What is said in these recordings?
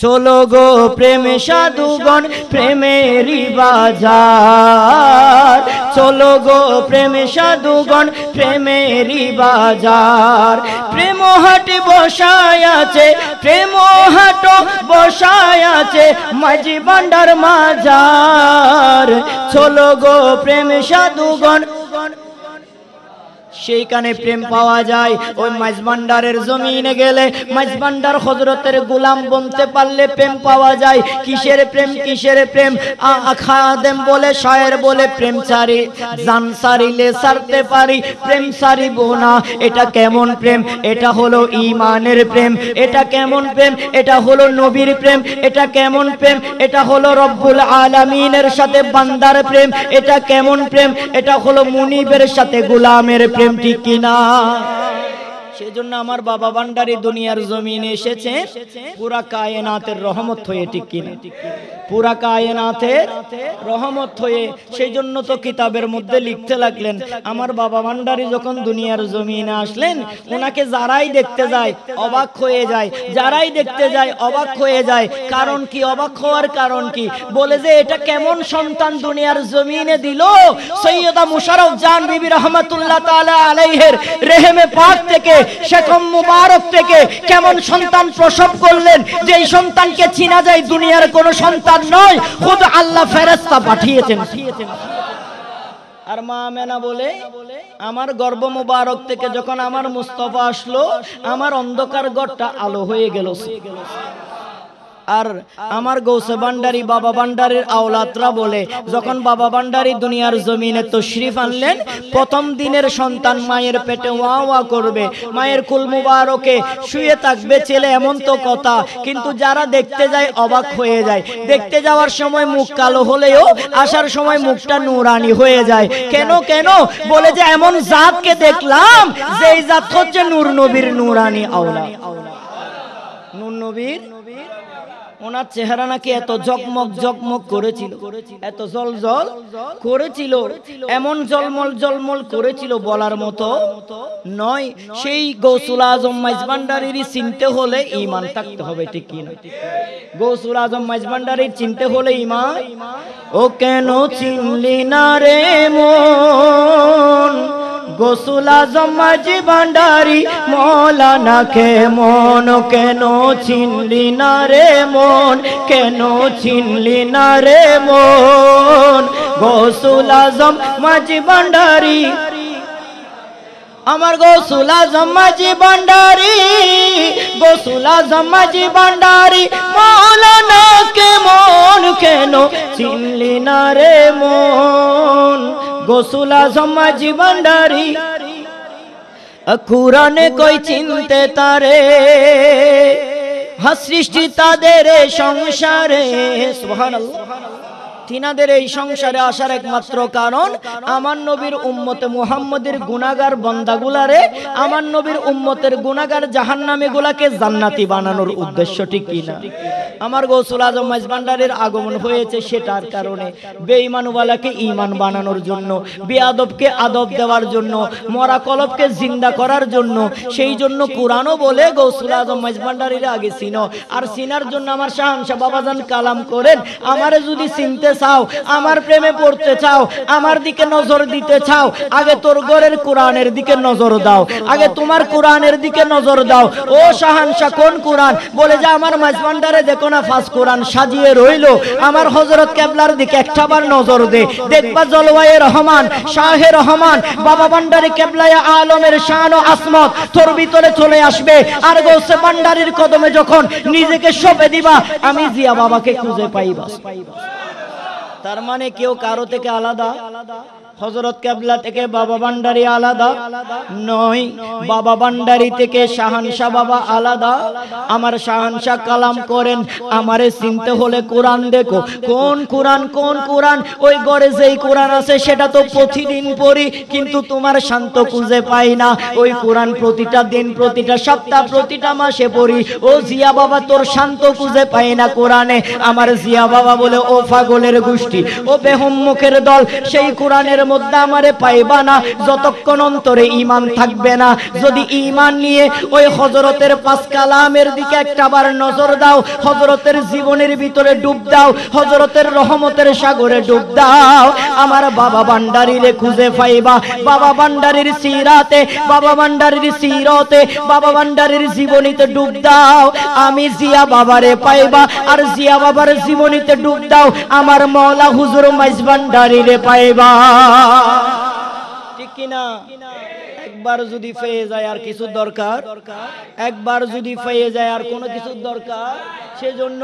চলো গো প্রেম সাধুগণ প্রেমেরই বাজার, চলো গো প্রেম সাধুগণ প্রেমেরই বাজার। প্রেম হাট বসায় আছে, প্রেম হাট বসায় আছে মাঝি ভান্ডার মাজার। চলো গো প্রেম সাধুগণ, সেইখানে প্রেম পাওয়া যায়। ওই মাঝ ভান্ডারের জমিনে গেলে মাঝ ভান্ডার হযরতের গোলাম বনতে পারলে প্রেম পাওয়া যায়। কিসের প্রেম, কিসের প্রেম? খাদেম বলে, শায়ের বলে, প্রেম ছাড়ি জান ছাড়িলে ছাড়তে পারি, প্রেম ছাড়িব না। এটা কেমন প্রেম? এটা হলো ঈমানের প্রেম। এটা কেমন প্রেম? এটা হলো নবীর প্রেম। এটা কেমন প্রেম? এটা হলো রব্বুল আলামিনের সাথে বান্দার প্রেম। এটা কেমন প্রেম? এটা হলো মুনিবের সাথে গোলামের প্রেম, ঠিক কিনা? সেজন্য আমার বাবা ভান্ডারী দুনিয়ার জমিনে এসেছে পুরা কায়নাতের রহমত হয়ে, ঠিক কিনা? পুরা কায়নাতের রহমত হয়ে। সেই জন্য তো কিতাবের মধ্যে লিখতে লাগলেন, আমার বাবা ভান্ডারী যখন দুনিয়ার জমিনে আসলেন, ওনাকে যারাই দেখতে যায় অবাক হয়ে যায়, যারাই দেখতে যায় অবাক হয়ে যায়। কারণ কি? অবাক হওয়ার কারণ কি? বলে যে এটা কেমন সন্তান দুনিয়ার জমিনে দিল। সৈয়দা মুশাররফ জান বিবি রহমাতুল্লাহ তাআলা আলাইহির রেহেমে পাক থেকে, শেখম মুবারক থেকে কেমন সন্তান প্রসব করলেন, যেই সন্তানকে চিনা যায় দুনিয়ার কোন সন্তান নয়, খুদ আল্লাহ ফেরেশতা পাঠিয়েছেন। আর মা আমেনা বলে, আমার গর্ভ মুবারক থেকে যখন আমার মুস্তাফা আসলো, আমার অন্ধকার ঘরটা আলো হয়ে গেল। আর আমার গৌসে ভান্ডারী বাবা ভান্ডারীর আওলাদরা বলে, যখন বাবা ভান্ডারী দুনিয়ার জমিনে তশরিফ আনলেন, প্রথম দিনের সন্তান মায়ের পেটে ওয়া ওয়া করবে, মায়ের কুল মুবারকে শুয়ে থাকবে ছেলে, এমন তো কথা। কিন্তু যারা দেখতে যায় অবাক হয়ে যায়। দেখতে যাওয়ার সময় মুখ কালো হলেও আসার সময় মুখটা নূরানি হয়ে যায়। কেন কেন? বলে যে এমন জাতকে দেখলাম, যেই জাত হচ্ছে নূর নবীর নূরানি আওলাদ। নূর নবীর ওনার চেহারা নাকি এত জগমগ জগমগ করেছিল, এত জলজল করেছিল, এমন জলমল জলমল করেছিল বলার মতো নয়। সেই গৌসুল আজম মাইজ ভান্ডারীর চিনতে হলে ঈমান থাকতে হবে, ঠিক কি না? গৌসুল আজম মাইজ ভান্ডারীর চিনতে হলে ঈমান। ও কেন চিনলি না রে মন, গৌসুল আজম মাঝি ভান্ডারী মৌলানা কে মন, কেন চিনলি না রে মন, কেন চিনলি না রে মন, গৌসুল আজম মাঝি ভান্ডারী, আমার গৌসুল আজম মাঝি ভান্ডারী, গৌসুল আজম মাঝি ভান্ডারী মৌলানা কে মন, কেন চিনলি না রে মন, গৌসুল আজম মাঝি ভান্ডারী। কুরআনে কই চিনতে তারে, সৃষ্টি তাদের সংসারে। সুবহানাল্লাহ। তিনাদের এই সংসারে আসার একমাত্র কারণ আমার নবীর উম্মতে মুহাম্মদের গুনাহগার বান্দাগুলারে, আমার নবীর উম্মতের গুনাহগার জাহান্নামী গুলাকে জান্নাতি বানানোর উদ্দেশ্য, ঠিক কিনা? আমার গৌসুল আজম মাইজ ভান্ডারীর আগমন হয়েছে সেটার কারণে, বেঈমানওয়ালাকে ঈমান বানানোর জন্য, বেয়াদবকে আদব দেওয়ার জন্য, মরা কলবকে জিন্দা করার জন্য। সেই জন্য কুরআনও বলে গৌসুল আজম মাইজ ভান্ডারীর আগে চিনো। আর চিনার জন্য আমার শাহানশাহ বাবাজান কালাম করেন, আমারে যদি চিনতে চাও, আমার প্রেমে পড়তে চাও, আমার দিকে নজর দিতে চাও, আগে তোর ঘরের কোরআনের দিকে নজর দাও, আগে তোমার কোরআনের দিকে নজর দাও। ও শাহানশাহ কোন কোরআন? বলে যে আমার মাইজ ভান্ডারে দেখো না পাঁচ কোরআন সাজিয়ে রইল, আমার হযরত কেবলার দিকে একটাবার নজর দে, দেখবা জলওয়ায়ে রহমান, শাহে রহমান, বাবা ভান্ডারী কেবলায়ে আলমের শান ও আসমত তোর ভিতরে চলে আসবে। আর গৌসে ভান্ডারীর কদমে যখন নিজেকে সঁপে দিবা, আমি জিয়া বাবাকে খুঁজে পাইবা। তার মানে কেউ কারো থেকে আলাদা, হযরত কেবলা থেকে বাবা ভান্ডারী আলাদা নয়, বাবা ভান্ডারী থেকে শাহানশাহ বাবা আলাদা। আমার শাহানশাহ কালাম করেন, আমারে চিনতে হলে কোরআন দেখো। কোন কোরআন? কোন কোরআন? ওই ঘরে যেই কোরআন আছে সেটা তো প্রতিদিন পড়ি, কিন্তু তোমার শান্ত খুঁজে পাই না। ওই কোরআন প্রতিটা দিন, প্রতিটা সপ্তাহ, প্রতিটা মাসে পড়ি। ও জিয়া বাবা, তোর শান্ত খুঁজে পাই না কোরআনে। আমার জিয়া বাবা বলে, ও পাগলের গোষ্ঠী, ও বেহুম্মুখের দল, সেই কোরআনের মধ্যে আমারে পাইবা না যতক্ষণ অন্তরে ঈমান থাকবে না। যদি ঈমান নিয়ে ওই হযরতের পাঁচ কালামের দিকে একটাবার নজর দাও, হযরতের জীবনের ভিতরে ডুব দাও, হযরতের রহমতের সাগরে ডুব দাও, আমার বাবা ভান্ডারীরে খুঁজে পাইবা। বাবা ভান্ডারীর সিরাতে, বাবা ভান্ডারীর সিরতে, বাবা ভান্ডারীর জীবনীতে ডুব দাও, আমি জিয়া বাবারে পাইবা। আর জিয়া বাবার জীবনীতে ডুব দাও, আমার মওলা হুজুর মাইজ ভান্ডারীরে পাইবা। ঠিক কিনা? একবার যদি পেয়ে যায় আর কিছু দরকার, একবার যদি পেয়ে যায় আর কোনো কিছু দরকার। সেজন্য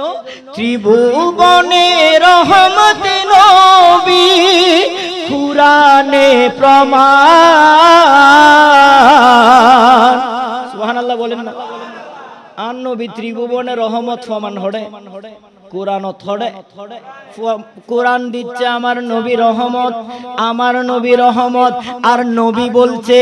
ত্রিভুবনে রহমত নবী কুরআনে প্রমাণ। সুবহানাল্লাহ বলেন না। আর নবী ত্রিভুবনে রহমত প্রমাণ হড়ে, কোরআন থড়ে। কোরআন দিচ্ছে আমার নবী রহমত, আমার নবী রহমত। আর নবী বলছে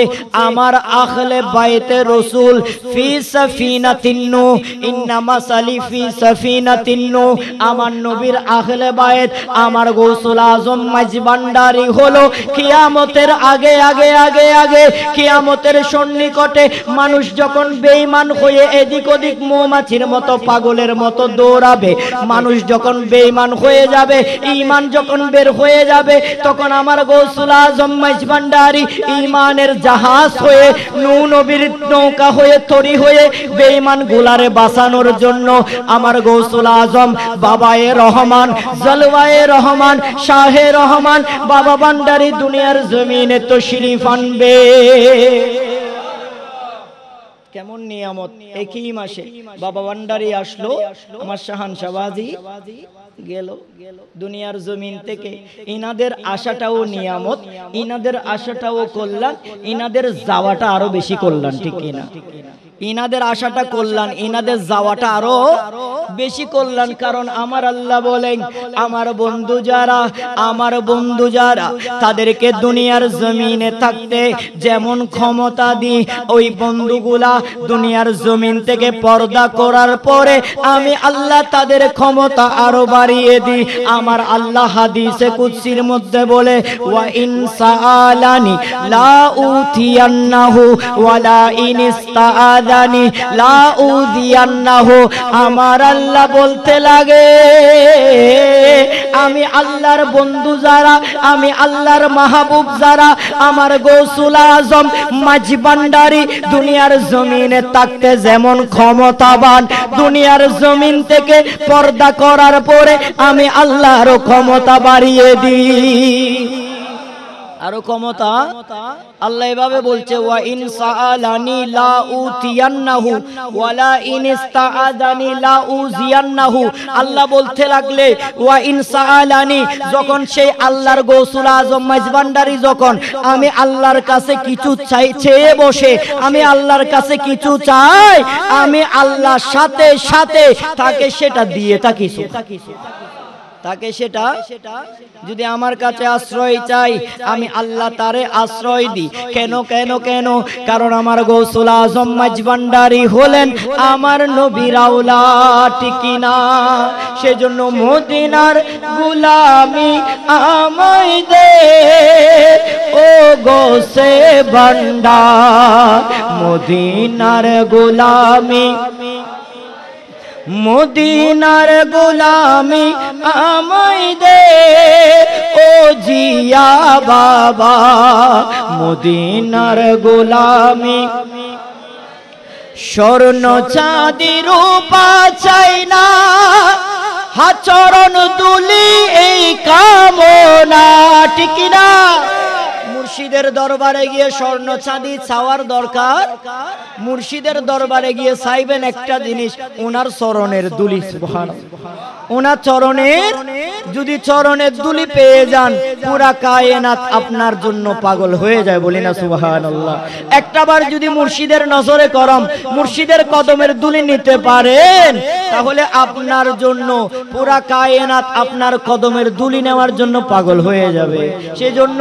আমার আহলে বাইতে রাসূল ফি সাফিনাতিন নূহ, ইন্নামা সালি ফি সাফিনাতিন নূহ। আমার নবীর আহলে বাইত, আমার গৌসুল আজম মাইজ ভান্ডারী হলো কিয়ামতের আগে আগে আগে আগে, কিয়ামতের সন্নিকটে মানুষ যখন বেঈমান হয়ে এদিক ওদিক মৌমাছির মতো পাগলের মতো দৌড়াবে, মানুষ যখন বেঈমান হয়ে যাবে, ঈমান যখন বের হয়ে যাবে, তখন আমার গৌসুল আজম মাইজ ভান্ডারী ঈমানের জাহাজ হয়ে, নূহ নবীর নৌকা হয়ে, তরি হয়ে বেঈমান গুলারে বাঁচানোর জন্য আমার গৌসুল আজম বাবায়ে রহমান, জলওয়ায়ে রহমান, শাহে রহমান বাবা ভান্ডারী দুনিয়ার জমিনে তশরিফ আনবে। কেমন নিয়ামত! একই মাসে বাবা ভান্ডারী আসলো, আমার শাহান শাহবাজি গেল দুনিয়ার জমিন থেকে। ইনাদের আশাটাও নিয়ামত, ইনাদের আশাটাও কল্যাণ, ইনাদের যাওয়াটা আরো বেশি কল্যাণ। ঠিক কিনা? ইনাদের আশাটা কল্যাণ, ইনাদের যাওয়াটা আরো বেশি কল্যাণ। কারণ আমার আল্লাহ বলেন আমার বন্ধু যারা, আমার বন্ধু যারা, তাদেরকে দুনিয়ার জমিনে থাকতে যেমন ক্ষমতা দিই, ওই বন্ধুগুলা দুনিয়ার জমিন থেকে পর্দা করার পরে আমি আল্লাহ তাদের ক্ষমতা আরো বাড়িয়ে দিই। আমার আল্লাহ হাদিসে কুদসির মধ্যে বলে ওয়া ইন সাআলানি লা উতিয়ান্নাহু ওয়ালা ইন ইস্তাআযানি লা উদিয়ান্নাহু। আমার আল্লাহ বলতে লাগে আমি আল্লাহর বন্ধু যারা, আমি আল্লাহর মাহবুব যারা, আমার গৌসুল আজম মাইজ ভান্ডারী দুনিয়ার জমিনে থাকতে যেমন ক্ষমতাবান, দুনিয়ার জমিন থেকে পর্দা করার পরে আমি আল্লাহর ক্ষমতা বাড়িয়ে দিই। আরো ক্ষমতা আল্লাহ এভাবে বলছে ওয়া ইন সাআলানি লা উতিয়ান্নাহু ওয়ালা ইন ইস্তাআযানি লা উজিয়ান্নাহু। আল্লাহ বলতে লাগলে ওয়া ইন সাআলানি, যখন সেই আল্লাহর গৌসুল আজম মাইজ ভান্ডারী যখন আমি আল্লাহর কাছে কিছু চাই, চেয়ে বসে আমি আল্লাহর কাছে কিছু চাই, আমি আল্লাহর সাথে সাথে তাকে সেটা দিয়ে থাকি, তাকে সেটা। যদি আমার কাছে আশ্রয় চাই আমি আল্লাহ তারে আশ্রয় দিই। কেন কেন কেন? কারণ আমার গৌসুল আজম মাইজ ভান্ডারী হলেন আমার নবীর আওলাদ। ঠিক না? সেজন্য মদিনার গোলামি আমায় দে ও গৌসে ভান্ডার, মদিনার গোলামি, মদিনার গোলামি আমায় দে ও জিয়া বাবা, মদিনার গোলামি। স্বর্ণ চাঁদি রূপা চাই না, চরণ দুলি এই কামনা। ঠিক না? মুর্শিদের দরবারে গিয়ে স্বর্ণ চাঁদি চাওয়ার দরকার, মুর্শিদের দরবারে গিয়ে চাইবেন একটা জিনিস, ওনার চরণের দুলি। সুবহানাল্লাহ। ওনার চরণের, যদি চরণের দুলি পেয়ে যান পুরা কায়নাত আপনার জন্য পাগল হয়ে যায়। বলি না সুবহানাল্লাহ। একটাবার যদি মুর্শিদের নজরে করম, মুর্শিদের কদমের দুলি নিতে পারেন, তাহলে আপনার জন্য পুরা কায়নাত আপনার কদমের দুলি নেওয়ার জন্য পাগল হয়ে যাবে। সেজন্য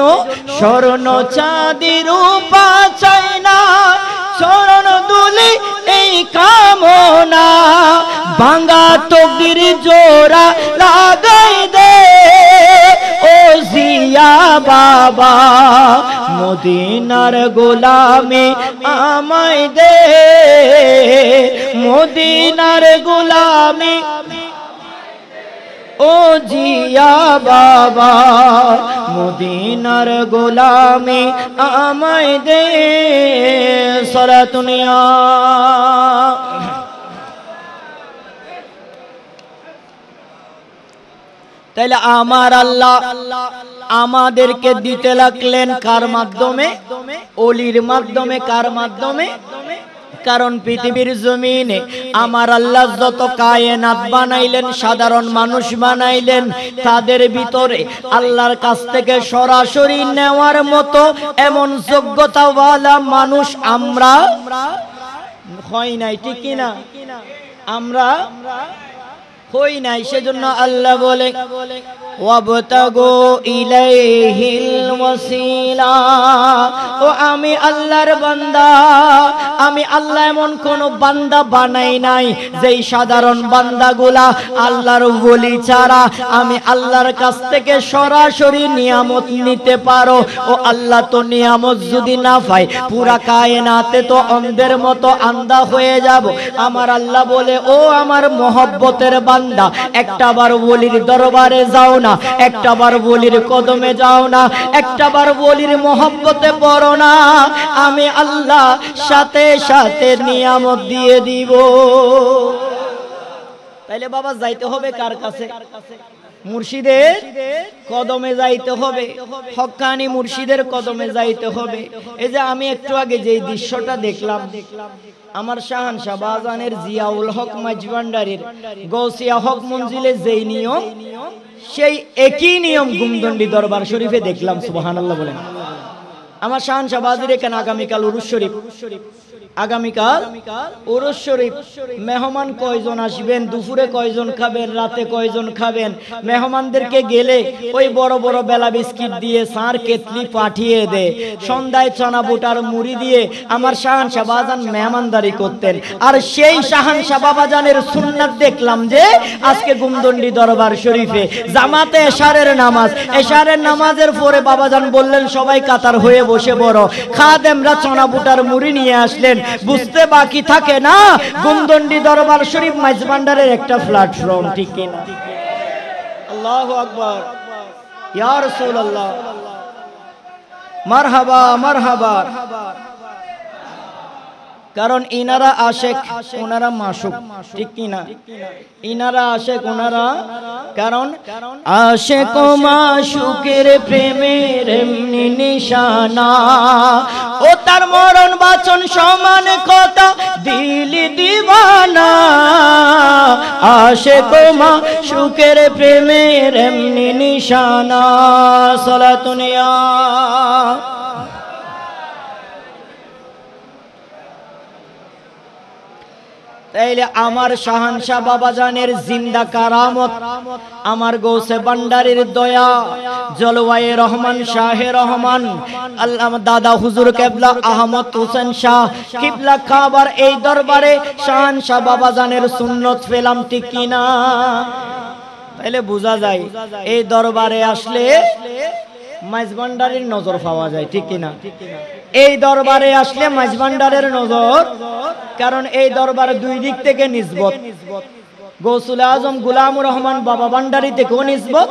স্বর্ণ চাঁদি রূপা চাই না, চরণ দুলি এই কামনা, ভাঙা তকদির জোড়া লাগাই দে ও জিয়া বাবা মদিনার গোলামি আমায় দে মদিনার গোলামি ও জিয়া বাবা মদিনার গোলামি আমায় দে সরাতুনিয়া। তাইলে আমার আল্লাহ আমাদেরকে দিতে লাগলেন কার মাধ্যমে? ওলির মাধ্যমে। কার মাধ্যমে? কারণ পৃথিবীর জমিনে আমার আল্লাহ যত কায়নাত বানাইলেন, সাধারণ মানুষ বানাইলেন, তাদের ভিতরে আল্লাহর কাছ থেকে সরাসরি নেওয়ার মতো এমন যোগ্যতাওয়ালা মানুষ আমরা হয় নাই, ঠিক কিনা? আমরা হই নাই। সেজন্য আল্লাহ বলে ওয়াবতাগু ইলাইহিল ওয়াসিলা। ও আমি আল্লাহর বান্দা, আমি আল্লাহ এমন কোন বান্দা বানাই নাই যেই সাধারণ বান্দাগুলা আল্লাহর ওলি ছাড়া আমি আল্লাহর কাছ থেকে সরাসরি নিয়ামত নিতে পারো। ও আল্লাহ তো নিয়ামত যদি না পাই পুরা কায়নাতে তো অন্ধের মতো আন্ধা হয়ে যাব। আমার আল্লাহ বলে ও আমার মহব্বতের বান্দা, একটাবার ওলির দরবারে যাও না, একটাবার ওলির কদমে যাও না, একটাবার ওলির মহব্বতে পড়ো না, আমি আল্লাহ সাথে সাথে নিয়ামত দিয়ে দিব। তাইলে বাবা যাইতে হবে কার কাছে? মুর্শিদের কদমে যাইতে হবে, হক্কানি মুর্শিদের কদমে যাইতে হবে। এই যে আমি একটু আগে যেই দৃশ্যটা দেখলাম, আমার শাহানশাহ বাজানের জিয়াউল হক মাঝভান্ডারীর গৌসিয়া হক মঞ্জিলে যেই নিয়ম, সেই একই নিয়ম গুমদন্ডি দরবার শরীফে দেখলাম। সুবহানাল্লাহ বলেন। আমার শাহানশাহ বাজার এখানে আগামীকাল উরুস শরীফ, আগামীকাল উরুস শরীফ। মেহমান কয়জন আসবেন, দুপুরে কয়জন খাবেন, রাতে কয়জন খাবেন, মেহমানদেরকে গেলে ওই বড় বড় বেলা বিস্কিট দিয়ে সার কেতলি পাঠিয়ে দে, সন্ধ্যায় চনা বুটার মুড়ি দিয়ে আমার শাহানশাহ বাজান মেহমানদারি করতেন। আর সেই শাহানশাহ বাবাজানের সুন্নাত দেখলাম যে আজকে গুমদন্ডি দরবার শরীফে জামাতে এশারের নামাজ, এশারের নামাজের পরে বাবাজান বললেন সবাই কাতার হয়ে বসে বড়, খাদেমরা চনা বুটার মুড়ি নিয়ে আসলেন। বুঝতে বাকি থাকে না গুমদন্ডি দরবার শরীফ মাইজভান্ডারের একটা প্ল্যাটফর্ম, ঠিক কিনা? আল্লাহু আকবার, ইয়া রাসূলুল্লাহ, মারহাবা মারহাবা। কারণ ইনারা আশেক, ওনারা মাশুক, ঠিক কিনা? ইনারা আশেক, ওনারা কারণ আশেক ও মাশুকের প্রেমের এমনি নিশানা, ও তার মরণ বাচন সমান কথা দিলি দিবানা। আশেক ও মাশুকের প্রেমের এমনি নিশানা। সালাতুনিয়া। তাইলে আমার শাহানশাহ বাবাজানের জিন্দা কারামত, আমার গৌসে ভান্ডারীর দয়া, জলওয়ায়ে রহমান শাহে রহমান আল্লাহ দাদা হুজুর কেবলা আহমদ হোসেন শাহ কিবলা খাবার এই দরবারে শাহানশাহ বাবাজানের সুন্নত পেলাম, ঠিক কিনা? তাইলে বোঝা যায় এই দরবারে আসলে মাইজভান্ডারীর নজর পাওয়া যায়, ঠিক কিনা? এই দরবারে আসলে মাইজভান্ডারের নজর, কারণ এই দরবারে দুই দিক থেকে নিসবত। গৌসুল আজম গুলামুর রহমান বাবা ভান্ডারী থেকেও নিসবত,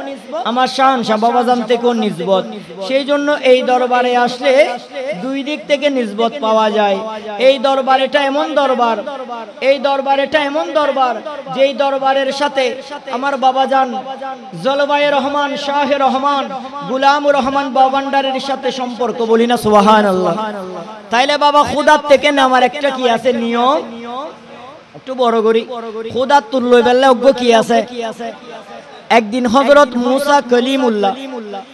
আমার শাহানশাহ বাবাজান থেকেও নিসবত। সেই জন্য এই দরবারে আসলে দুই দিক থেকে নিসবত পাওয়া যায়। এই দরবারেটা এমন দরবার, এই দরবারেটা এমন দরবার যেই দরবারের সাথে আমার বাবাজান জলওয়ায়ে রহমান শাহে রহমান গুলামুর রহমান বাবা ভান্ডারীর সাথে সম্পর্ক, বলি না সুবহানাল্লাহ। তাইলে বাবা খুদার থেকে না আমার একটা কি আছে নিয়ম, একটু বড় করি, খুদার তুল্য বেলা অজ্ঞ কি আছে। একদিন হযরত মুসা কলিমুল্লাহ,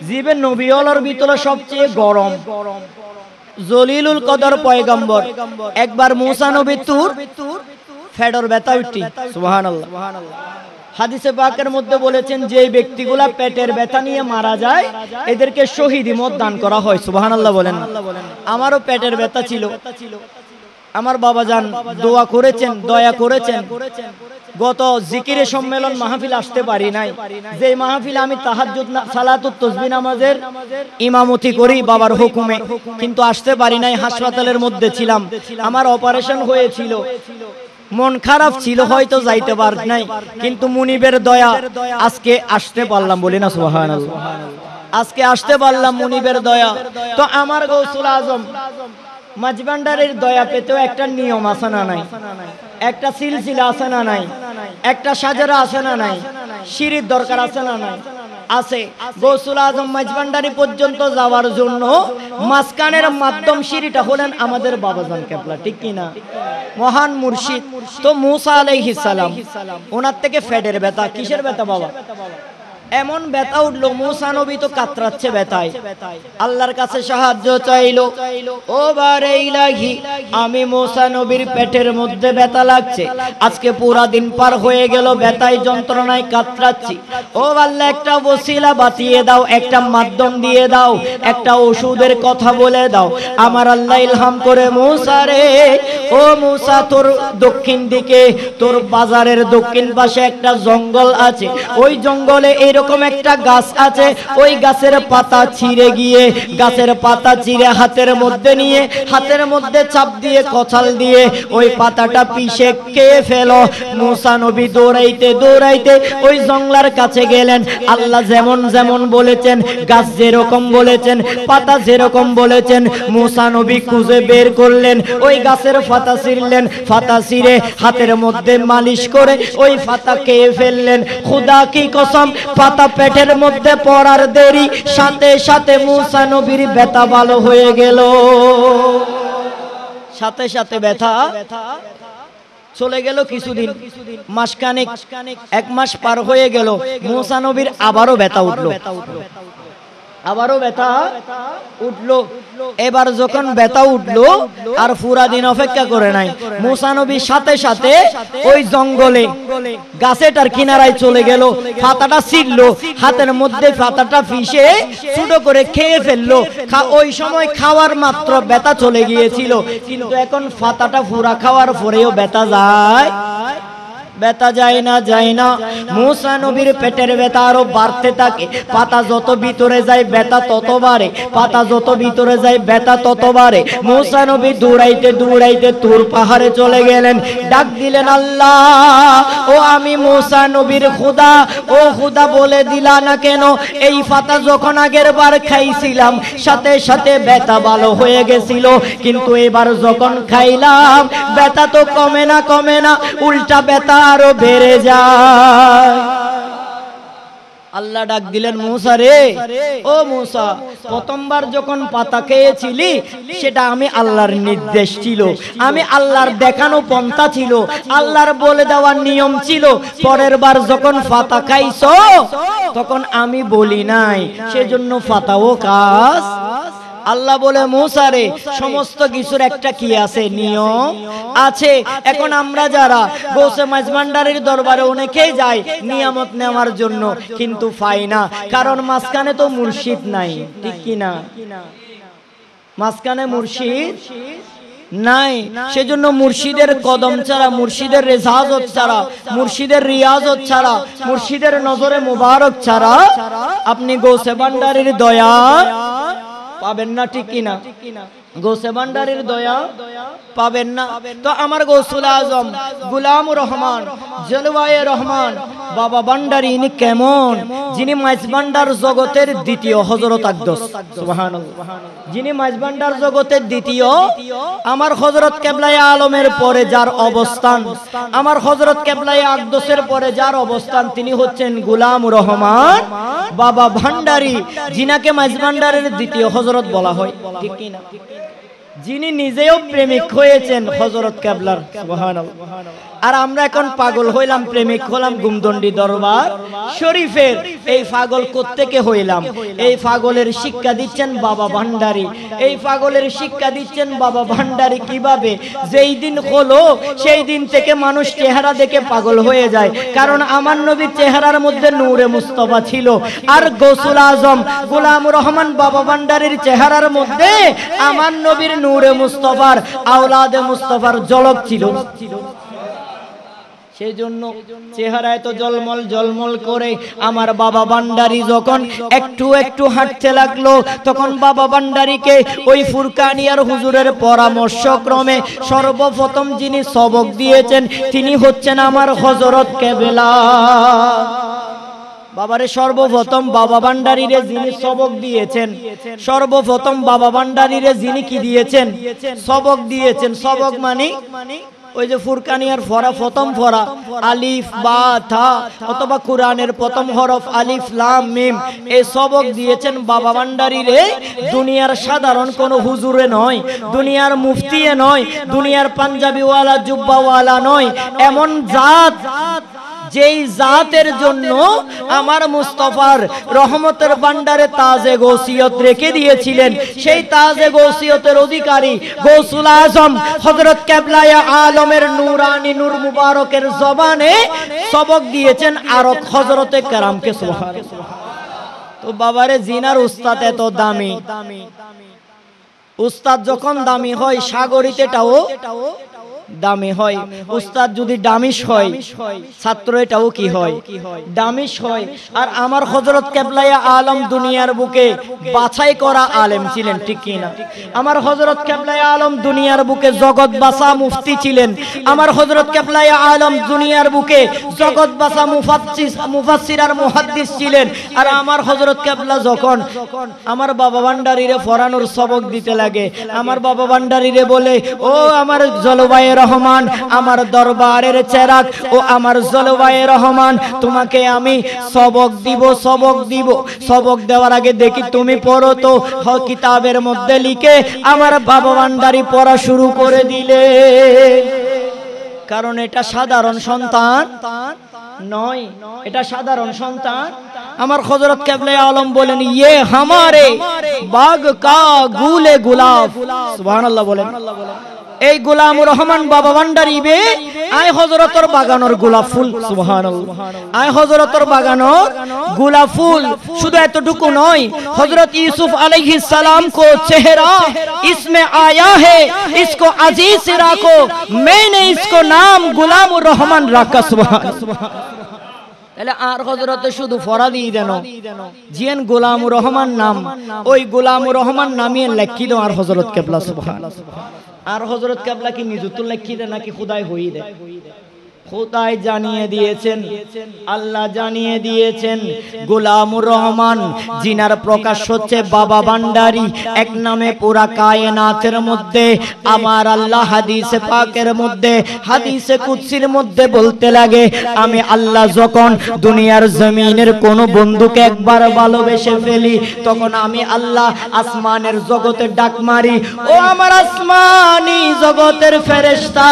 জীবের নবীওয়ালার ভিতরে সবচেয়ে গরম, জলিলুল কদর পয়গম্বর, একবার মুসা নবী তুর ফেডর ব্যথা উঠি। সুবহানাল্লাহ। হাদিসে পাকের মধ্যে বলেছেন যে ব্যক্তিগুলা পেটের ব্যথা নিয়ে মারা যায় এদেরকে শহীদ মত দান করা হয়। সুবহানাল্লাহ বলেন। আমারও পেটের ব্যথা ছিল, আমার বাবাজান দোয়া করেছেন, দয়া করেছেন। গত জিকিরে সম্মেলন মাহফিল আসতে পারি নাই, যে মাহফিলে আমি তাহাজ্জুদ সালাতুত তাসবিহ নামাজের ইমামতি করি বাবার হুকুমে, কিন্তু আসতে পারি নাই, হাসপাতালের মধ্যে ছিলাম, আমার অপারেশন হয়েছিল, মন খারাপ ছিল, হয়তো যাইতে পার নাই, কিন্তু মুনিবের দয়া আজকে আসতে পারলাম, বলি না সুবহানাল্লাহ। আজকে আসতে পারলাম মুনিবের দয়া। তো আমার গৌসুল আজম মাঝভান্ডারের দয়া পেতেও একটা নিয়ম আছে না নাই, একটা সিলসিলা আছে না নাই, একটা সাজারা আছে না নাই, সিঁড়ির দরকার আছে না নাই, আছে। গৌসুল আজম মাঝভান্ডারি পর্যন্ত যাওয়ার জন্য মাঝখানের মাধ্যম সিঁড়িটা হলেন আমাদের বাবাজান কেবলা, ঠিক কিনা? মহান মুর্শিদ। তো মুসা আলাইহিস সালাম, ওনার থেকে ফেডের ব্যথা, কিসের ব্যথা বাবা? এমন ব্যথা উঠলো, মুসা নবী তো কাতরাচ্ছে ব্যথায়, আল্লাহর কাছে সাহায্য চাইলো। ও বারে ইলাহি, আমি মুসা নবীর পেটের মধ্যে ব্যথা লাগছে, আজকে পুরা দিন পার হয়ে গেল, ব্যথায় যন্ত্রণায় কাতরাচ্ছি। ও আল্লাহ, একটা ওসিলা বাতিয়ে দাও, একটা মাধ্যম দিয়ে দাও, একটা ওষুধের কথা বলে দাও। আমার আল্লাহ ইলহাম করে, মুসা রে, ও মুসা, তোর দক্ষিণ দিকে, তোর বাজারের দক্ষিণ পাশে একটা জঙ্গল আছে, ওই জঙ্গলে এরকম একটা গাছ আছে, ওই গাছের পাতা ছিঁড়ে গিয়ে, গাছের পাতা ছিঁড়ে হাতের মধ্যে নিয়ে, হাতের মধ্যে চাপ দিয়ে, কচাল দিয়ে ওই পাতাটা পিষে খেয়ে ফেলো। মুসা নবী দৌড়াইতে দৌড়াইতে ওই জঙ্গলার কাছে গেলেন। আল্লাহ যেমন যেমন বলেছেন, গাছ যেরকম বলেছেন, পাতা যেরকম বলেছেন, মুসা নবী খুঁজে বের করলেন, ওই গাছের পাতা ছিঁড়লেন, পাতা ছিঁড়ে হাতের মধ্যে মালিশ করে ওই পাতা খেয়ে ফেললেন। খুদা কি কসম, পাতা পেটের মধ্যে পড়ার দেরি, সাথে সাথে মুসা নবীর ব্যথা ভালো হয়ে গেল, সাথে সাথে ব্যথা চলে গেল। কিছুদিন, মাসখানেক, এক মাস পার হয়ে গেল, মুসা নবীর আবারও ব্যথা উঠলো, আবারও ব্যথা উঠলো। এবার যখন ব্যথা উঠলো, আর পুরা দিন অপেক্ষা করে নাই, মুসা নবী সাথে সাথে ওই জঙ্গলে গাছেটার কিনারায় চলে গেল, পাতাটা ছিঁড়লো, হাতের মধ্যে পাতাটা পিষে ছোট করে খেয়ে ফেললো। ওই সময় খাওয়ার মাত্র ব্যথা চলে গিয়েছিল, কিন্তু এখন পাতাটা পুরা খাওয়ার পরেও ব্যথা যায়, ব্যথা যায় না, যায় না। মুসা নবীর পেটের ব্যথা আরো বাড়তে থাকে, পাতা যত ভিতরে যায় ব্যথা তত বাড়ে, পাতা যত ভিতরে যায় ব্যথা তত বাড়ে। মুসা নবী দৌড়াইতে দৌড়াইতে তুর পাহাড়ে চলে গেলেন, ডাক দিলেন, আল্লাহ, ও আমি মুসা নবীর খোদা, ও খোদা, বলে দিলা না কেন, এই পাতা যখন আগের বার খাইছিলাম সাথে সাথে ব্যথা ভালো হয়ে গেছিল, কিন্তু এবার যখন খাইলাম ব্যথা তো কমে না, কমে না, উল্টা ব্যথা আরো বেড়ে যায়। আল্লাহ ডাক দিলেন, মুসা রে, ও মুসা, প্রথমবার যখন পাতা খেয়েছিলি সেটা আমি আল্লাহর নির্দেশ ছিল, আমি আল্লাহর দেখানো পন্থা ছিল, আল্লাহর বলে দেওয়ার নিয়ম ছিল। পরের বার যখন পাতা খাইছো তখন আমি বলি নাই, সেজন্য পাতাও কাজ। আল্লাহ বলে, মুসা রে, সমস্ত কিছুর একটা কি আছে, নিয়ম আছে। এখন আমরা যারা গৌসে মাঝভান্ডারির দরবারে অনেকেই যাই নিয়ামত নেওয়ার জন্য, কিন্তু পাই না, কারণ মাঝখানে তো মুর্শিদ নাই, ঠিক কিনা? মাঝখানে মুর্শিদ নাই, সেজন্য মুর্শিদের কদম ছাড়া, মুর্শিদের রেজাজত ছাড়া, মুর্শিদের রিয়াজত ছাড়া, মুর্শিদের নজরে মুবারক ছাড়া আপনি গৌসে ভান্ডারির দয়া পাবেন না, ঠিক কিনা? গৌসে ভান্ডারির দয়া পাবেন না। তো আমার গৌসুল আজম গুলামুর রহমান জলওয়ায়ে রহমান বাবা ভান্ডারী, ইনি কেমন? যিনি মাঝভান্ডার জগতের দ্বিতীয় হযরত আকদস, সুবহানাল্লাহ, যিনি মাঝভান্ডার জগতের দ্বিতীয়, আমার হযরত কেবলায়ে আলমের পরে যার অবস্থান, আমার হযরত কেবলায়ে আকদসের পরে যার অবস্থান, তিনি হচ্ছেন গুলামুর রহমান বাবা ভান্ডারী, যিনাকে মাঝভান্ডারের দ্বিতীয় হযরত বলা হয়, ঠিক কিনা? যিনি নিজেও প্রেমিক হয়েছেন হযরত কেবলার, সুবহানাল্লাহ। আর আমরা এখন পাগল হইলাম, প্রেমিক হলাম গুমদন্ডি দরবার শরীফের। এই পাগল কোত্থেকে হইলাম? এই পাগলের শিক্ষা দিচ্ছেন বাবা ভান্ডারী। এই পাগলের শিক্ষা দিচ্ছেন বাবা ভান্ডারী। কিভাবে? যেই দিন হলো সেই দিন থেকে মানুষ চেহারা দেখে পাগল হয়ে যায়, কারণ আমার নবীর চেহারার মধ্যে নূরে মুস্তাফা ছিল, আর গৌসুল আজম গোলামুর রহমান বাবা ভান্ডারীর চেহারার মধ্যে আমার নবীর নূরে মুস্তাফার, আওলাদে মুস্তাফার ঝলক ছিল। সেই জন্য চেহারা এত জলমল জলমল করে। আমার বাবা ভান্ডারী যখন একটু একটু হাঁটতে লাগলো, তখন বাবা ভান্ডারীকে ওই ফুরকানিয়ার হুজুরের পরামর্শক্রমে সর্বপ্রথম যিনি সবক দিয়েছেন তিনি হচ্ছেন আমার হযরত কেবলা। বাবারে সর্বপ্রথম বাবা ভান্ডারীরে যিনি সবক দিয়েছেন, সর্বপ্রথম বাবা ভান্ডারীরে যিনি কি দিয়েছেন? সবক দিয়েছেন। সবক মানে ওই যে ফুরকানিয়ার ফরা, প্রথম ফরা আলিফ বা থা, অথবা কোরআনের প্রথম হরফ আলিফ লাম মিম, এই সবক দিয়েছেন বাবা ভান্ডারীরে। দুনিয়ার সাধারণ কোনো হুজুরে নয়, দুনিয়ার মুফতিয়ে নয়, দুনিয়ার পাঞ্জাবিওয়ালা জুব্বাওয়ালা নয়, এমন জাত যেই জাতের জন্য আমার মুস্তাফার রহমতের ভান্ডারে তাজে গৌসিয়ত রেখে দিয়েছিলেন, সেই তাজে গৌসিয়তের অধিকারী গৌসুল আজম হযরত কেবলায়ে আলমের নূরানি নূর মুবারকের জবানে সবক দিয়েছেন আরব হযরতে কেরামকে। সুবহানাল্লাহ। তো বাবারে জিনার উস্তাদ এত দামি, উস্তাদ যখন দামি হয় সাগরিতেটাও দামি হয়। উস্তাদ যদি দামিশ হয়, ছাত্র এটাও কি হয়? দামিশ হয়। আর আমার হযরত কেবলায়ে আলম দুনিয়ার বুকে বাছাই করা আলেম ছিলেন, ঠিক কি না? আমার হযরত কেবলায়ে আলম দুনিয়ার বুকে জগৎ বাছা মুফতি ছিলেন। আমার হযরত কেবলায়ে আলম দুনিয়ার বুকে জগৎ বাছা মুফাসসির আর মুহাদ্দিস ছিলেন। আর আমার হযরত কেবলা যখন আমার বাবা ভান্ডারীরে ফরানোর সবক দিতে লাগে, আমার বাবা ভান্ডারীরে বলে, ও আমার জলবায়ে রহমান, আমার দরবারের চেরাগ, ও আমার জলবায়ে রহমান, তোমাকে আমি সবক দিব, সবক দিব। সবক দেওয়ার আগে দেখি তুমি পড়ো তো। কিতাবের মধ্যে লিখে আমার বাবা ভান্ডারী পড়া শুরু করে দিলে, কারণ এটা সাধারণ সন্তান নয়, এটা সাধারণ সন্তান। আমার হযরত কেবলায়ে আলম বলেন, ইয়ে হামারে বাগ কা গুলে গুলাব। সুবহানাল্লাহ বলেন। এই গোলামুর রহমান বাবা ভান্ডারী বে আয় হযরতর বাগানোর গোলাপ ফুল। সুবহানাল্লাহ। আয় হযরতর বাগানোর গোলাপ ফুল। শুধু এতটুকু নয়, হযরত ইউসুফ আলাইহিস সালাম को चेहरा इसमें आया है, इसको अजीज से रखो, मैंने इसको नाम गुलामुर रहमान रखा। सुबहानाल्लाह। তাহলে আর হযরত শুধু ফরা দিয়ে দেন জিয়ান গোলামুর রহমান নাম, ওই গোলামুর রহমান নামিয়ে লেখি দাও আর হযরত কেবলা। সুবহানাল্লাহ। আর হযরত কেবলা কি নিজুতুল লেখি দেয় নাকি খুদাই হই দেয়? খোদাই জানিয়ে দিয়েছেন, আল্লাহ জানিয়ে দিয়েছেন। গোলামুর রহমান জিনার প্রকাশ হচ্ছে বাবা ভান্ডারী এক নামে পুরা কায়নাতের মধ্যে। আমার আল্লাহ হাদিসে পাকের মধ্যে, হাদিসে কুদসির মধ্যে বলতে লাগে, আমি আল্লাহ যখন দুনিয়ার জমিনের কোন বন্ধুকে একবার ভালোবেসে ফেলি, তখন আমি আল্লাহ আসমানের জগতে ডাক মারি, ও আমার আসমানি জগতের ফেরেশতা,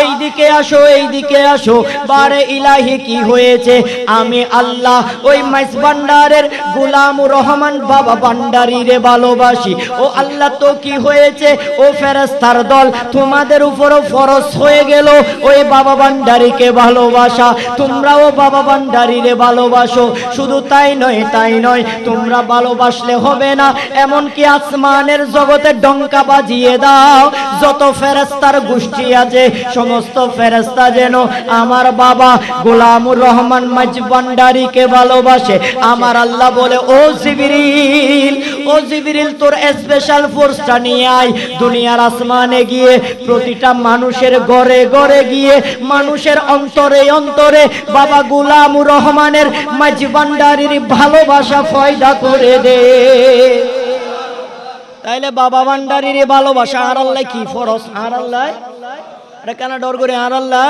এইদিকে আসো, দিকে আসো। বারে ইলাহি কি হয়েছে? আমি আল্লাহ ওই মাইজ ভান্ডারের গোলামুর রহমান বাবা ভান্ডারীরে ভালোবাসি। ও আল্লাহ, তো কি হয়েছে? ও ফেরেশতার দল, তোমাদের উপরও ফরজ হয়ে গেল ওই বাবা ভান্ডারীকে ভালোবাসা। তোমরাও বাবা ভান্ডারীরে ভালোবাসো। শুধু তাই নয়, তাই নয়, তোমরা ভালোবাসলে হবে না, এমনকি আসমানের জগতে ডঙ্কা বাজিয়ে দাও। যত ফেরেশতার গোষ্ঠী আছে সমস্ত ফেরেশতা যেন আমার বাবা গোলামুর রহমান মাইজ ভান্ডারীকে ভালোবাসে। আমার আল্লাহ বলে, ও জিবরিল, ও জিবরিল, তোর স্পেশাল ফোর্সটা নিয়ে আয় দুনিয়ার আসমানে গিয়ে প্রতিটা মানুষের ঘরে ঘরে গিয়ে মানুষের অন্তরে অন্তরে বাবা গোলামুর রহমানের মাইজ ভান্ডারীর ভালোবাসা পয়দা করে দে। তাইলে বাবা ভান্ডারীর ভালোবাসা আর আল্লাহ কি ফরজ? আর আল্লাহ এটা কেন ডর করে? আর আল্লাহ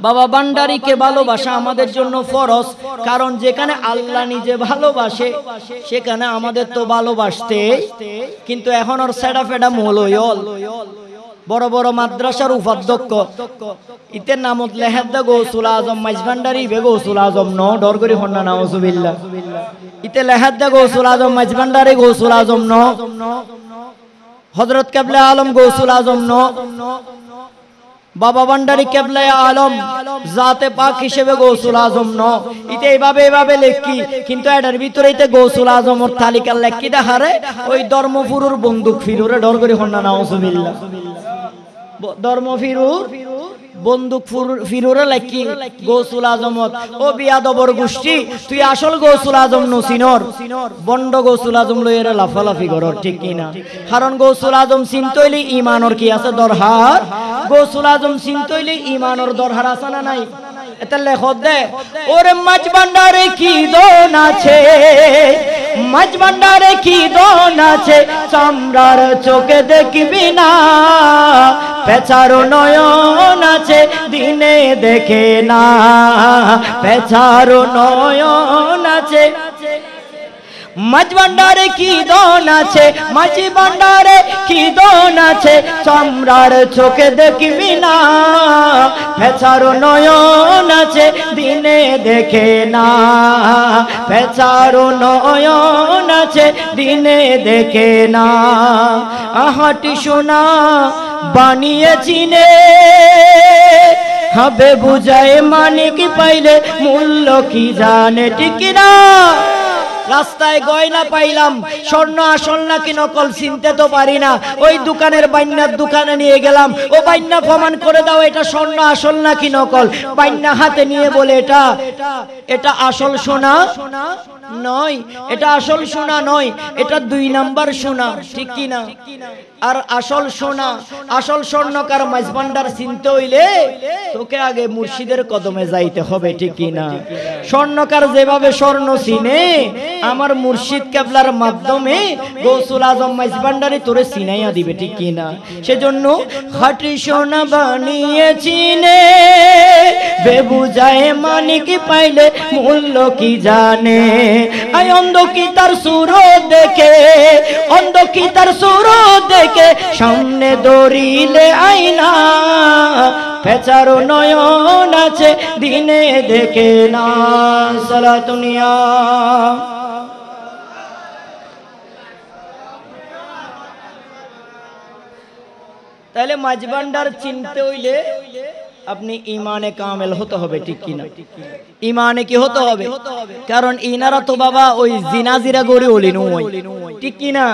বাবা ভান্ডারীকে ভালোবাসা আমাদের জন্য ফরজ, কারণ যেখানে আল্লাহ নিজে ভালোবাসে সেখানে আমাদের তো ভালোবাসতে। কিন্তু এখন ওর সেটা ফেটা মৌলয়ল বড় বড় মাদ্রাসার উপাধ্যক্ষ ইতে নামত লেহেদ গৌসুল আজম মাইজভান্ডারি বে গৌসুল আজম ন ডর করি হন্না নাউজুবিল্লাহ ইতে লেহেদ গৌসুল আজম মাইজভান্ডারি গৌসুল আজম ন হযরত কেবলা আলম গৌসুল আজম ন বাবা ভান্ডারি কেবলা আলম জাতে পাক হিসেবে গৌসুল আজম ন ইতে এইভাবে লেখি কিন্তু এটার ভিতরে ইতে গৌসুল আজমর তালিকা লেখি দেখারে ওই ধর্মপুরুর বন্দুক ফিরুরে ডর করি হন্না নাউজুবিল্লাহ ধর্মফিরুর বন্দুক ফিরুরে লেখি গৌসুল আজমত ও বিয়াদবর গোষ্ঠী তুই আসল গৌসুল আজম নসিনর বন্ড গৌসুল আজম লইরে লাফালাফি করর ঠিক কিনা কারণ গৌসুল আজম চিন্তইলি ইমানর কি আছে দরহার গৌসুল আজম চিন্তইলি ইমানর দরহার আছে না নাই এটা লেখ দে ওরে মাছ ভান্ডারে কি দন আছে মাছ ভান্ডারে কি দন আছে চামড়ার চোখে দেখবি না পেছার নয়ন আছে দিনে দেখে না পেছার নয়ন আছে মাছ ভান্ডারে কি দন আছে মাছ ভান্ডারে কি দন আছে চামড়ার চোখে দেখবি না পেছার নয়ন আছে দিনে দেখে না পেছার নয়ন আছে দিনে দেখে না আহাটি সোনা বানিয়ে চিনে হবে বুঝায় মানে কি পাইলে মূল্য কি জানে ঠিক না রাস্তায় গয়না পাইলাম স্বর্ণ আসল নাকি নকল চিনতে তো পারি না ওই দোকানের বাইন্নার দোকানে নিয়ে গেলাম ও বাইন্না প্রমাণ করে দাও এটা স্বর্ণ আসল নাকি নকল বাইন্না হাতে নিয়ে বলে এটা আসল সোনা নয় এটা আসল সোনা নয় এটা 2 নাম্বার সোনা ঠিক কি না আর আসল সোনা আসল স্বর্ণকার মাইজভান্ডার চিনতে হইলে তোকে আগে মুর্শিদের কদমে যাইতে হবে ঠিক কি না স্বর্ণকার যেভাবে স্বর্ণ চিনে আমার মুর্শিদ কেবলার মাধ্যমে গৌসুল আজম মাইজভান্ডারি তোরে চিনাইয়া দিবে ঠিক কি না সেজন্য খাঁটি সোনা বানিয়ে চিনে বেবুঝায় মানে কি পাইলে মূল্য কি জানে আই অন্ধ কি তার সুর দেখে অন্ধ কি তার সুর দেখে সামনে দৌড়িলে আইনা পেছার নয়ন আছে দিনে দেখে না সালাতুনিয়া তাহলে মাঝভান্ডার চিনতে হইলে আপনি ইমানে কামেল হতে হবে ঠিক কিনা ইমানে কি হতে হবে কারণ ইনারা তো বাবা ওই জিনাজিরা করে ওলি নয় ঠিক কিনা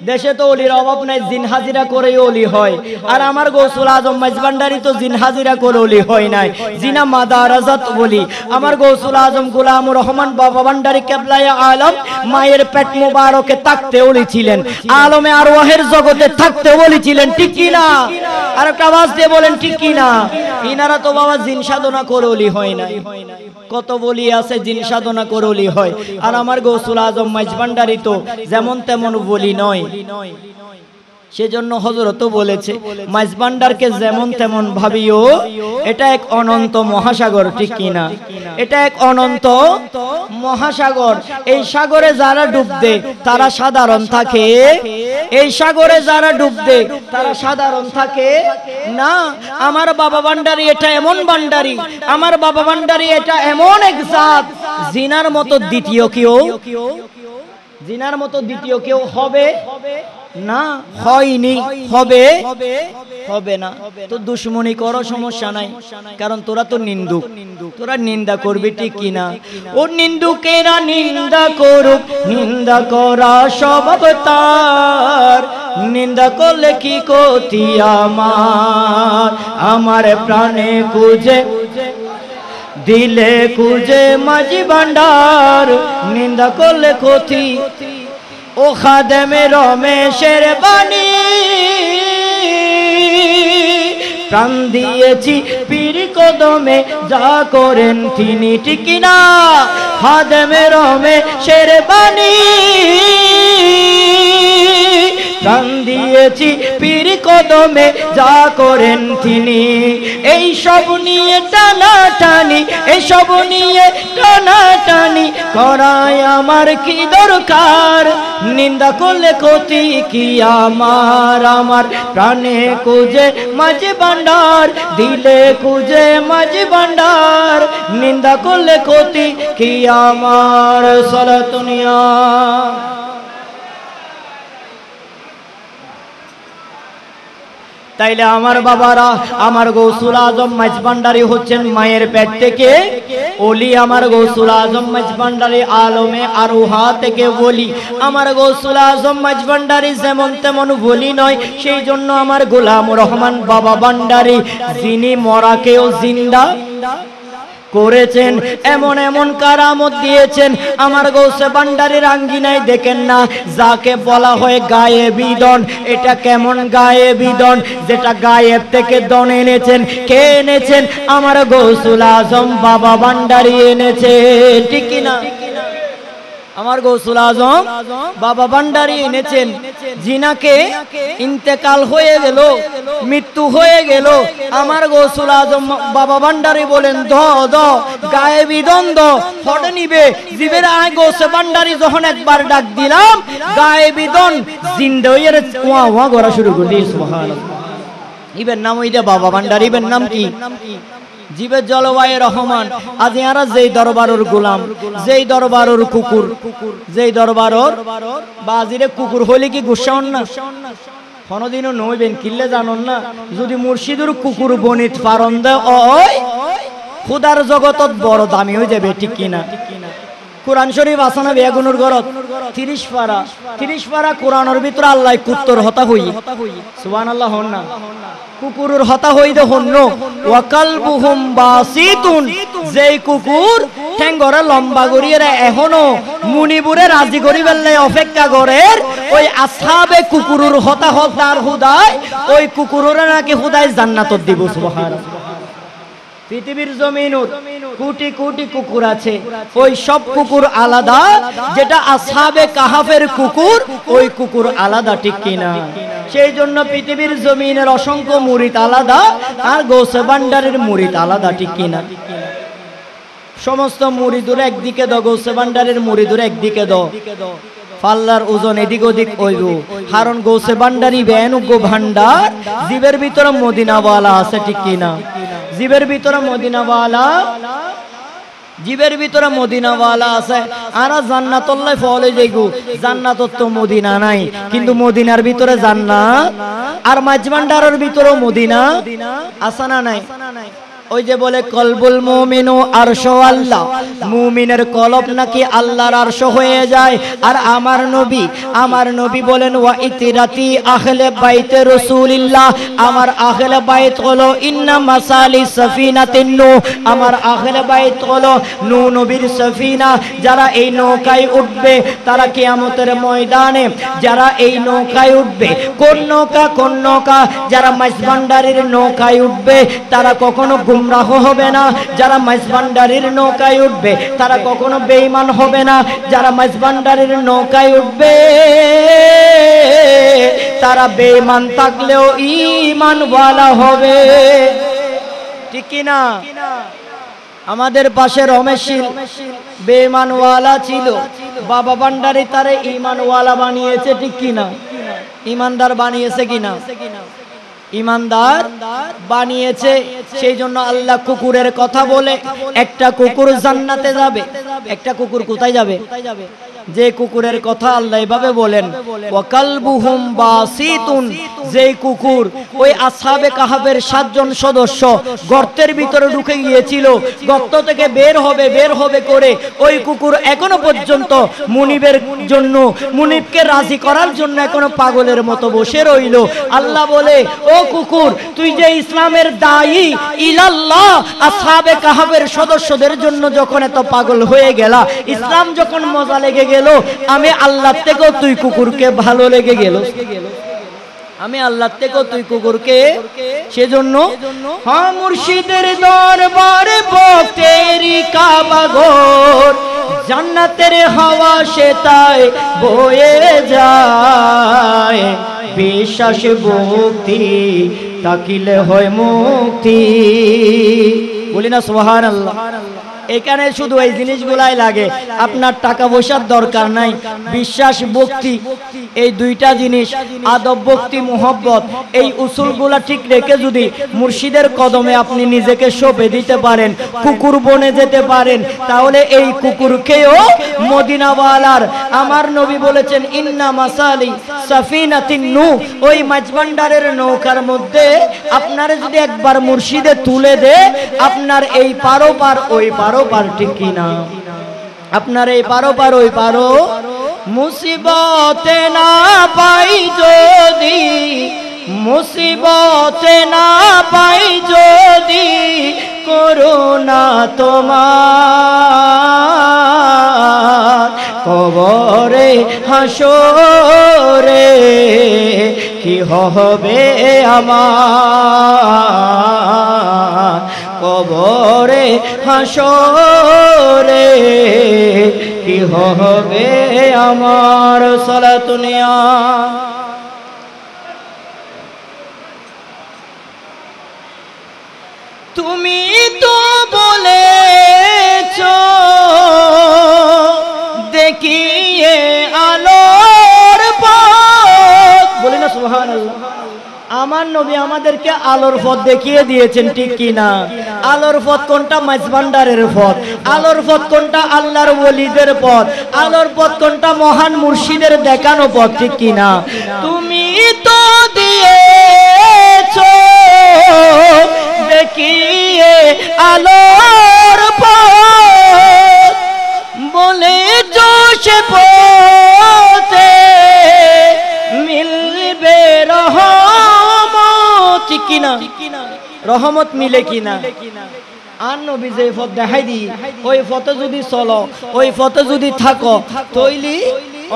দেশে তো ওলির অভাব নাই জিন হাজিরা করে ওলি হয় আর আমার গৌসুল আজম মাইজভান্ডারি তো জিন হাজিরা করে ওলি হয় নাই জিনা মাদারাজাত বলি আমার গৌসুল আজম গোলামুর রহমান বাবা ভান্ডারি কেবলায়ে আলম মায়ের পেট মোবারকে থাকতে ওলি ছিলেন আলমে আরওয়াহের জগতে থাকতে ওলি ছিলেন ঠিক কিনা আর একটা আওয়াজ দিয়ে বলেন ঠিক কিনা ইনারা তো বাবা জিন সাধনা করে ওলি হয় নাই কত বলি আছে জিন সাধনা করে ওলি হয় আর আমার গৌসুল আজম মাইজভান্ডারি তো যেমন তেমন বলি নয় সেজন্য হযরত বলেছে মাইজভান্ডারকে যেমন তেমন ভাবিও এটা এক অনন্ত মহাসাগর ঠিক কিনা এটা এক অনন্ত মহাসাগর এই সাগরে যারা ডুব দেয় তারা সাধারণ থাকে এই সাগরে যারা ডুব দেয় তারা সাধারণ থাকে না আমার বাবা ভান্ডারি এটা এমন ভান্ডারি আমার বাবা ভান্ডারি এটা এমন এক জাত জিনার মতো দ্বিতীয় কেউ হবে না হয়নি হবে না তো দুশ্মনী করো সমস্যা নাই কারণ তোরা তো নিন্দুক তোরা নিন্দা করবি ঠিক কিনা ও নিন্দুকেরা নিন্দা করুক নিন্দা করা স্বভাব তার নিন্দা করলে কি ক্ষতি আমার প্রাণে খুঁজে দিলে খুঁজে মাঝি ভান্ডার নিন্দা করলে ক্ষতি ও খাদেমে রমেশের বাণী প্রাণ দিয়েছি পীর কদমে যা করেন তিনি ঠিক না খাদেমে রমেশের বাণী প্রাণ দিয়েছি পীর কদমে, যা করেন তিনি। এই সব নিয়ে টানাটানি, এই সব নিয়ে টানাটানি করায় আমার কি দরকার? নিন্দা করলে ক্ষতি কি আমার? আমার প্রাণে কুজে মাঝি ভান্ডার, দিলে কুজে মাঝি ভান্ডার, নিন্দা করলে ক্ষতি কি আমার? সালাতুনিয়া। তাইলে আমার বাবারা, আমার গৌসুল আজম মাঝভান্ডারি হচ্ছেন মায়ের পেট থেকে ওলি। আমার গৌসুল আজম মাঝভান্ডারি আলমে আরোহা থেকে বলি। আমার গৌসুল আজম মাঝভান্ডারি যেমন তেমন বলি নয়, সেই জন্য আমার গোলাম রহমান বাবা ভান্ডারি, যিনি মরাকেও জিন্দা করেছেন, এমন এমন কারামত দিয়েছেন। আমার গৌসে ভান্ডারির আঙ্গিনায় দেখেন না, যাকে বলা হয় গায়েবী দন। এটা কেমন গায়েবী দন? যেটা গায়েব থেকে দন এনেছেন। কে এনেছেন? আমার গৌসুল আজম বাবা ভান্ডারি এনেছে, ঠিক কিনা? আমার গৌসুল আজম বাবা ভান্ডারি এনেছেন, জিনাকে ইন্তেকাল হয়ে গেল, মৃত্যু হয়ে গেল। আমার গৌসুল আজম বাবা ভান্ডারি বলেন, দ দ গায়েবী দ্বন্দ্ব ফটে নিবে জীবের। আয় গৌসে ভান্ডারি যখন একবার ডাক দিলাম, গায়েবী দন জিন্দা হয়ে ওয়া ওয়া করা শুরু করলি। সুবহানাল্লাহ। ইবের নাম ওইটা বাবা ভান্ডারি। ইবের নাম কি? জীবের জলবায়ু রহমান। আজ ইয়ারা যেই দরবারের গোলাম, যেই দরবারের কুকুর, যেই দরবারের বাজিরে কুকুর হইলে কি গুসা হন না? কোনদিনও নইবেন কিল্লে জানন না? যদি মুর্শিদুর কুকুর বনিত পারন দেয়, ওই খুদার জগতত বড় দামি হয়ে যাবে, ঠিক কিনা? কোরআন শরীফ আসানা বেগুনুর গরত 30 পারা, 30 পারা কোরআনের ভিতরে আল্লাহ কুত্তর হতা হই। সুবহানাল্লাহ। হন না কুকুরের হতা হই দে হন্ন। ওয়া কালবুহুম বাসিতুন, যেই কুকুর ঠ্যাঙ্গরে লম্বা করিয়ে এখনো মুনিবুরে রাজি করি বেললে অপেক্ষা করে, ওই আসহাবে কুকুরের হতা হতার হুদায় ওই কুকুরের নাকি হুদায় জান্নাতত দিব। সুবহানাল্লাহ। পৃথিবীর জমিনত কোটি কোটি কুকুর আছে, ওই সব কুকুর আলাদা। যেটা আসহাবে কাহাফের কুকুর, ওই কুকুর আলাদা, ঠিক কিনা? সেই জন্য পৃথিবীর জমিনের অসংখ্য মুরিদ আলাদা, আর গৌসে ভান্ডারের মুরিদ আলাদা, ঠিক কিনা? সমস্ত মুরিদুর একদিকে দাও, গৌসে ভান্ডারের মুরিদুর একদিকে দাও, পাল্লার ওজন এদিক ওদিক হইব। কারণ গৌসে ভান্ডারি বেনুগ্য ভান্ডার, জীবের ভিতরে মদিনাওয়ালা আছে, ঠিক কিনা? জীবের ভিতরে মদিনাওয়ালা, জীবের ভিতরে মদিনাওয়ালা আছে। আর জান্নাতুল্লাহ ফলে যাইগো, জান্নাতত তো মদিনা নাই, কিন্তু মদিনার ভিতরে জান্নাত। আর মাঝভান্ডারের ভিতরে মদিনা আছে না নাই? ওই যে বলে কলবুল মুমিনু আরশ আল্লাহ, মুমিনের কলব নাকি আল্লাহর আরশ হয়ে যায়। আর আমার নবী বলেন, ওয়া ইতিরাতি আহলে বাইতে রাসূলিল্লাহ, আমার আহলে বাইত হলো ইন্না মাসালি সাফিনাতিন নূ, আমার আহলে বাইত হলো নূ নবীর সাফিনা। যারা এই নৌকায় উঠবে তারা কিয়ামতের ময়দানে, যারা এই নৌকায় উঠবে, কোন নৌকা? কোন নৌকা? যারা মাঝভান্ডারির নৌকায় উঠবে তারা কখনো গুমরাহ হবে না। যারা মাঝভান্ডারির নৌকায় উঠবে তারা কখনো বেঈমান হবে না। যারা মাঝভান্ডারির নৌকায় উঠবে তারা বেঈমান থাকলেও ঈমানওয়ালা হবে, ঠিক কি না? আমাদের পাশে রমেশশীল বেঈমানওয়ালা ছিল, বাবা ভান্ডারি তারে ঈমানওয়ালা বানিয়েছে, ঠিক কি না? ঈমানদার বানিয়েছে কিনা? ইমানদার বানিয়েছে। সেই জন্য আল্লাহ কুকুরের কথা বলে, একটা কুকুর জান্নাতে যাবে। একটা কুকুর কোথায় যাবে? যে কুকুরের কথা আল্লাহ এভাবে বলেন, ওয়া কালবুহুম বাসিতুন, যেই কুকুর ওই আসহাবে কাহাফের 7 জন সদস্য গর্তের ভিতরে ঢুকে গিয়েছিল, গর্ত থেকে বের হবে করে ওই কুকুর এখনো পর্যন্ত মুনিবের জন্য, মুনিবকে রাজি করার জন্য এখনো পাগলের মতো বসে রইল। আল্লাহ বলে, ও কুকুর, তুই যে ইসলামের দায়ী ইলাল্লাহ, আসহাবে কাহাফের সদস্যদের জন্য যখন এত পাগল হয়ে গেলা, ইসলাম যখন মজা লেগে গেল, আমি আল্লাহ থেকেও তুই কুকুরকে ভালো লেগে গেল, আমি আল্লাহ থেকেও তুই কুকুরকে। সেজন্য হ্যাঁ, মুর্শিদের দরবারে ভক্তেরি কাবা ঘর, জান্নাতের হাওয়া সে তাই বয়ে যায়। বিশ্বাস ভক্তি তাকিলে হয় মুক্তি। বলি না সুবহানাল্লাহ। এখানে শুধু এই জিনিসগুলাই লাগে, আপনার টাকা পয়সার দরকার নাই, বিশ্বাস ভক্তি এই দুইটা জিনিস, আদব ভক্তি মুহাব্বত, এই উসুলগুলা ঠিক রেখে যদি মুর্শিদের কদমে আপনি নিজেকে সঁপে দিতে পারেন, কুকুর বনে যেতে পারেন, তাহলে এই কুকুরকেও মদিনাওয়ালার আমার নবী বলেছেন ইন্না মাসালি সাফিনাতিন নূহ, ওই মাঝভান্ডারের নৌকার মধ্যে আপনার যদি একবার মুর্শিদে তুলে দে, আপনার এই পারো পার ওই পারো পার, ঠিক কিনা? আপনার এই পারো পার ওই পারো, মুসিবতে না পাই যদি, মুসিবতে না পাই যদি করুণা তোমার, কবরে হাসরে কি হবে আমার, কবরে হাসরে কি হবে আমার। সালাতুনিয়া তুমি তো বলেছো দেখিয়ে আলোর পথ, বলি না সুবহানাল্লাহ। আমার নবী আমাদেরকে আলোর পথ দেখিয়ে দিয়েছেন, ঠিক কিনা? আলোর পথ কোনটা? মাঝভান্ডারের পথ। আলোর পথ কোনটা? আল্লাহর ওলিদের পথ। আলোর পথ কোনটা? মহান মুর্শিদের দেখানো পথ, ঠিক কিনা? তুমি তো দিয়েছো দেখিয়ে আলোর পথ, বলেছো সে পথে মিলবে রহমত, ঠিক কিনা? রহমত মিলে কিনা? আর নবী যে পথ দেখাই দি, ওই পথে যদি চলো, ওই পথে যদি থাকো, তৈলি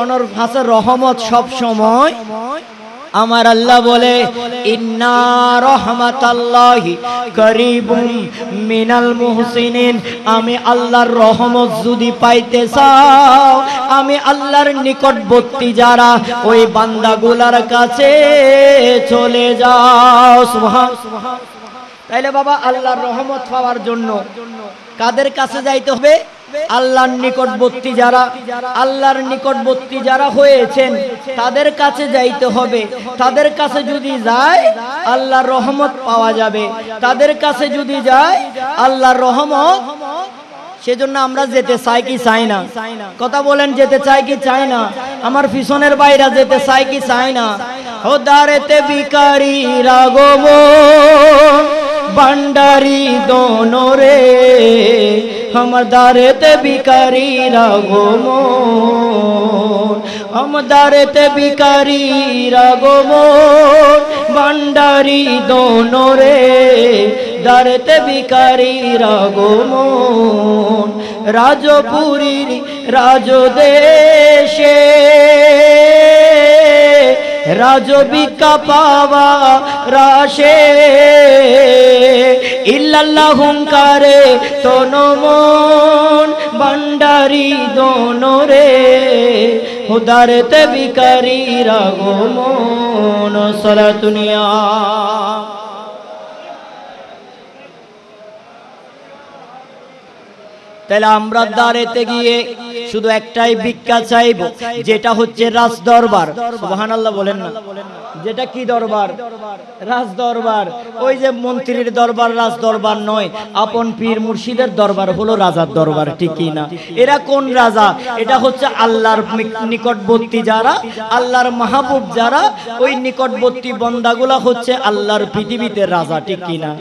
অনর ভাষার রহমত সব সময়। আমার আল্লাহ বলে ইন্না রাহমাতাল্লাহি করিবুম মিনাল মুহসিনিন, আমি আল্লাহর রহমত যদি পাইতে চাও, আমি আল্লাহর নিকটবর্তী যারা ওই বান্দাগুলার কাছে চলে যাও। সুবহান। তাইলে বাবা আল্লাহর রহমত পাওয়ার জন্য কাদের কাছে যাইতে হবে? আল্লাহর নিকটবর্তী যারা, আল্লাহর নিকটবর্তী যারা হয়েছেন তাদের কাছে যাইতে হবে। তাদের কাছে যদি যায় আল্লাহর রহমত পাওয়া যাবে, তাদের কাছে যদি যায় আল্লাহর রহমত। সেজন্য আমরা যেতে চাই কি চাই না? কথা বলেন, যেতে চাই কি চাই না? আমার পিছনের বাইরা যেতে চাই কি চাই না? ও দারেতে ভিখারি রাগব ভান্ডারি দোনো রে, আমার দারেতে ভিখারি রাগব, আমার দারেতে ভিখারি রাগব ভান্ডারি দোনো রে, দারেতে ভিখারি রাগব রাজপুরীর রাজদেশে, রাজবিকা পাওয়া রাশে, ইল্লাল্লাহ হুঙ্কারে তনমন ভান্ডারি দোনো রে, হুদারেতে ভিখারি রাগমন। সালাতুনিয়া তাহলে আমরা দাঁড়াতে গিয়ে শুধু একটাই ভিক্ষা চাইবো, যেটা হচ্ছে রাজ দরবার। সুবহানাল্লাহ বলেন না? যেটা কি দরবার? রাজ দরবার। ওই যে মন্ত্রীর দরবার রাজ দরবার নয়, আপন পীর মুর্শিদের দরবার হলো রাজার দরবার, ঠিক কি না? এরা কোন রাজা? এটা হচ্ছে আল্লাহর নিকটবর্তী যারা, আল্লাহর মাহবুব যারা, ওই নিকটবর্তী বন্দাগুলা হচ্ছে আল্লাহর পৃথিবীতে রাজা, ঠিক কি না?